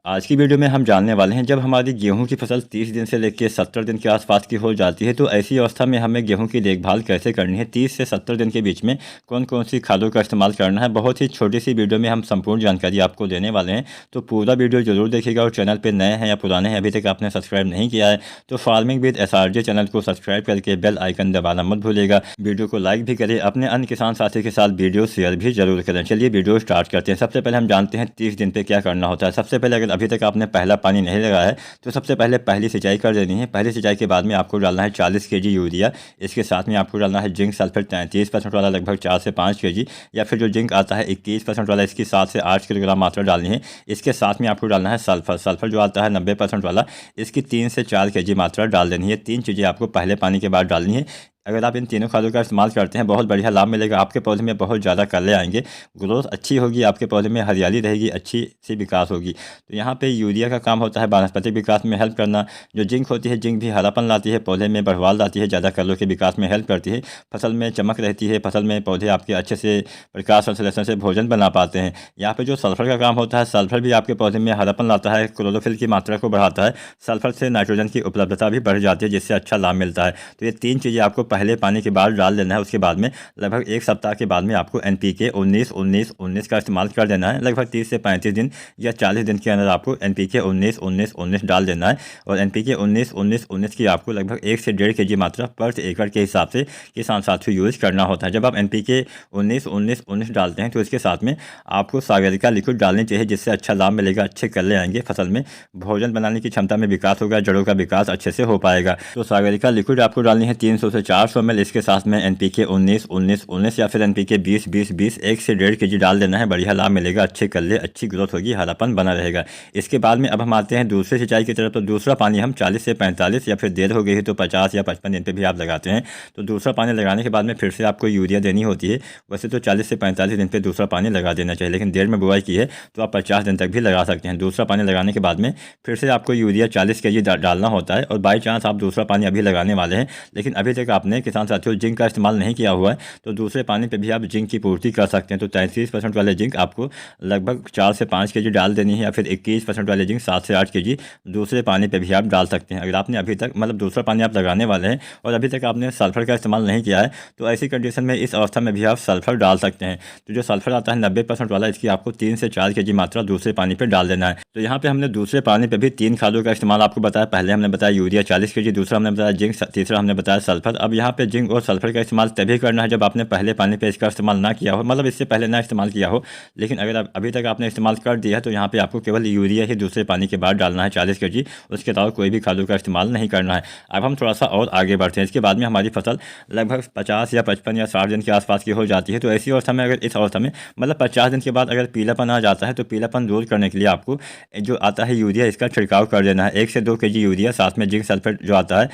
आज की वीडियो में हम जानने वाले हैं जब हमारी गेहूं की फसल 30 दिन से लेकर 70 दिन के आसपास की हो जाती है तो ऐसी अवस्था में हमें गेहूं की देखभाल कैसे करनी है। 30 से 70 दिन के बीच में कौन कौन सी खादों का इस्तेमाल करना है, बहुत ही छोटी सी वीडियो में हम संपूर्ण जानकारी आपको देने वाले हैं। तो पूरा वीडियो जरूर देखिएगा और चैनल पर नए हैं या पुराने हैं अभी तक आपने सब्सक्राइब नहीं किया है तो फार्मिंग विद SRJ चैनल को सब्सक्राइब करके बेल आइकन दबाना मत भूलिएगा। वीडियो को लाइक भी करें, अपने अन्य किसान साथी के साथ वीडियो शेयर भी जरूर करें। चलिए वीडियो स्टार्ट करते हैं। सबसे पहले हम जानते हैं 30 दिन पे क्या करना होता है। सबसे पहले अगर अभी तक आपने पहला पानी नहीं लगाया है तो सबसे पहले पहली सिंचाई कर देनी है। पहली सिंचाई के बाद में आपको डालना है 40 kg यूरिया। इसके साथ में आपको डालना है जिंक सल्फेट 33% वाला लगभग 4 से 5 kg, या फिर जो जिंक आता है 21% वाला, इसकी 7 से 8 किलोग्राम मात्रा डालनी है। इसके साथ में आपको डालना है सल्फर। सल्फर जो आता है 90% वाला, इसकी 3 से 4 kg मात्रा डाल देनी है। 3 चीज़ें आपको पहले पानी के बाद डालनी है। अगर आप इन तीनों खादों का इस्तेमाल करते हैं बहुत बढ़िया लाभ मिलेगा। आपके पौधे में बहुत ज़्यादा कल्ले आएंगे, ग्रोथ अच्छी होगी, आपके पौधे में हरियाली रहेगी, अच्छी सी विकास होगी। तो यहाँ पे यूरिया का काम होता है वानस्पतिक विकास में हेल्प करना। जो जिंक होती है, जिंक भी हरापन लाती है, पौधे में बढ़वाल लाती है, ज़्यादा कल्लों के विकास में हेल्प करती है, फसल में चमक रहती है, फसल में पौधे आपके अच्छे से प्रकाश संश्लेषण से भोजन बना पाते हैं। यहाँ पर जो सल्फर का काम होता है, सल्फर भी आपके पौधे में हरापन लाता है, क्लोरोफिल की मात्रा को बढ़ाता है। सल्फर से नाइट्रोजन की उपलब्धता भी बढ़ जाती है जिससे अच्छा लाभ मिलता है। तो ये 3 चीज़ें आपको पहले पानी के बाद डाल देना है। उसके बाद में लगभग 1 सप्ताह के बाद में आपको NPK 19-19-19 का इस्तेमाल कर देना है। लगभग 30 से 35 दिन या 40 दिन के अंदर आपको NPK 19-19-19 डाल देना है। और NPK 19-19-19 की आपको लगभग 1 से 1.5 kg मात्रा पर एकड़ के हिसाब से किसान साथियों यूज़ करना होता है। जब आप NPK 19-19-19 डालते हैं तो इसके साथ में आपको सागरिका लिक्विड डालनी चाहिए जिससे अच्छा लाभ मिलेगा, अच्छे कल्ले आएंगे, फसल में भोजन बनाने की क्षमता में विकास होगा, जड़ों का विकास अच्छे से हो पाएगा। तो सागरिका लिक्विड आपको डालनी है 300 से 400 ml। इसके साथ में NPK 19-19-19 या फिर NPK 20-20-20 1 से 1.5 kg डाल देना है। बढ़िया लाभ मिलेगा, अच्छे कल्ले, अच्छी ग्रोथ होगी, हरापन बना रहेगा। इसके बाद में अब हम आते हैं दूसरी सिंचाई की तरफ। तो दूसरा पानी हम 40 से 45 या फिर देर हो गई है तो 50 या 55 दिन पे भी आप लगाते हैं। तो दूसरा पानी लगाने के बाद में फिर से आपको यूरिया देनी होती है। वैसे तो 40 से 45 दिन पर दूसरा पानी लगा देना चाहिए, लेकिन देर में बुआई की है तो आप 50 दिन तक भी लगा सकते हैं। दूसरा पानी लगाने के बाद में फिर से आपको यूरिया 40 kg डालना होता है। और बाई चांस आप दूसरा पानी अभी लगाने वाले हैं लेकिन अभी तक आपने किसान साथियों जिंक का इस्तेमाल नहीं किया हुआ है तो दूसरे पानी पे भी आप जिंक की पूर्ति कर सकते हैं। तो 33% वाले जिंक आपको लगभग 4 से 5 kg डाल देनी है, या फिर 21% वाले जिंक 7 से 8 kg दूसरे पानी पे भी आप डाल सकते हैं। अगर आपने अभी तक दूसरा पानी आप लगाने वाले हैं और अभी तक आपने सल्फर का इस्तेमाल नहीं किया है तो ऐसी कंडीशन में इस अवस्था में भी आप सल्फर डाल सकते हैं। तो जो सल्फर आता है 90% वाला, इसकी आपको 3 से 4 kg मात्रा दूसरे पानी पर डाल देना है। तो यहाँ पे हमने दूसरे पानी पे भी 3 खादों का इस्तेमाल आपको बताया। पहले हमने बताया यूरिया 40 kg, दूसरा हमने बताया जिंक, तीसरा हमने बताया सल्फर। अब यहाँ पे जिंक और सल्फर का इस्तेमाल तभी करना है जब आपने पहले पानी पे इसका इस्तेमाल ना किया हो, इससे पहले ना इस्तेमाल किया हो। लेकिन अगर अभी तक आपने इस्तेमाल कर दिया है तो यहाँ पे आपको केवल यूरिया ही दूसरे पानी के बाद डालना है 40 kg, उसके अलावा कोई भी खादों का इस्तेमाल नहीं करना है। अब हम थोड़ा सा और आगे बढ़ते हैं। इसके बाद में हमारी फसल लगभग 50 या 55 या 60 दिन के आसपास की हो जाती है। तो ऐसी अवस्था में अगर इस अवस्था में 50 दिन के बाद अगर पीलापन आ जाता है तो पीलापन दूर करने के लिए आपको जो आता है यूरिया, इसका छिड़काव कर देना है। 1 से 2 kg यूरिया, साथ में जिंक सल्फेट जो आता है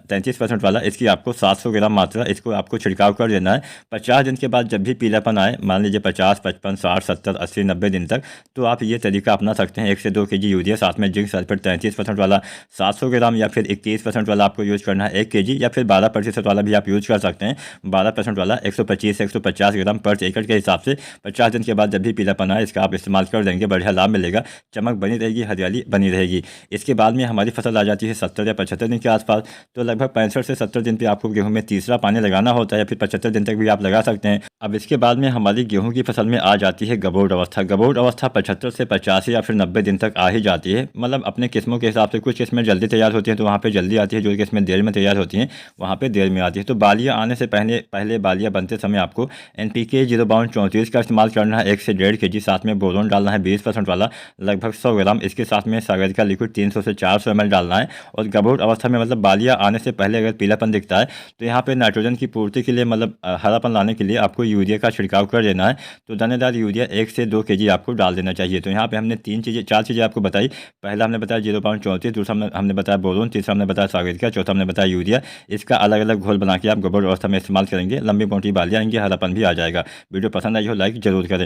33% वाला, इसकी आपको 700 ग्राम मात्रा, इसको आपको छिड़काव कर देना है। 50 दिन के बाद जब भी पीलापन आए, मान लीजिए 50, 55, 60, 70, 80, 90 दिन तक, तो आप ये तरीका अपना सकते हैं। 1 से 2 kg यूरिया, साथ में जिंक सल्फेट 33% वाला 700 ग्राम, या फिर 21% वाला आपको यूज़ करना है 1 kg, या फिर 12% वाला भी आप यूज़ कर सकते हैं। 12% वाला 125 से 150 ग्राम पर एकड़ के हिसाब से 50 दिन के बाद जब भी पीलापन आए इसका आप इस्तेमाल कर देंगे, बढ़िया लाभ मिलेगा, चमक बनी रहेगी, हरियाली बनी रहेगी। इसके बाद में हमारी फसल आ जाती है 70 या 75 दिन के आसपास। तो लगभग 65 से 70 दिन पर आपको गेहूँ में तीसरा पानी लगाना होता है, या फिर 75 दिन तक भी आप लगा सकते हैं। अब इसके बाद में हमारी गेहूं की फसल में आ जाती है गबोड़ अवस्था। गबोड़ अवस्था 75 से 85 या फिर 90 दिन तक आ ही जाती है। अपने किस्मों के हिसाब से कुछ किस्में जल्दी तैयार होती हैं तो वहाँ पे जल्दी आती है, जो किस्में देर में तैयार होती हैं वहाँ पे देर में आती है। तो बालियाँ आने से पहले बालियाँ बनते समय आपको NPK 0-34 का इस्तेमाल करना है 1 से 1.5 kg, साथ में बोरोन डालना है 20% वाला लगभग 100 ग्राम। इसके साथ में सागरिका लिक्विड 300 से 400 ml डालना है। और गबोड़ अवस्था में बालियाँ आने से पहले अगर पीलापन दिखता है तो यहाँ पे नाइट्रोजन की पूर्ति के लिए हरापन लाने के लिए आपको यूरिया का छिड़काव कर देना है। तो दानेदार यूरिया 1 से 2 kg आपको डाल देना चाहिए। तो यहाँ पे हमने 4 चीज़ें आपको बताई। पहला हमने बताया 0.34, दूसरा हमने बताया बोरोन, तीसरा हमने बताया सागरिका, चौथा हमने बताया यूरिया। इसका अलग अलग घोल बना के आप गबोड़ अवस्था में इस्तेमाल करेंगे, लंबी मोटी बालियाँ आएंगी, हरापन भी आ जाएगा। वीडियो पसंद आई हो लाइक जरूर करें।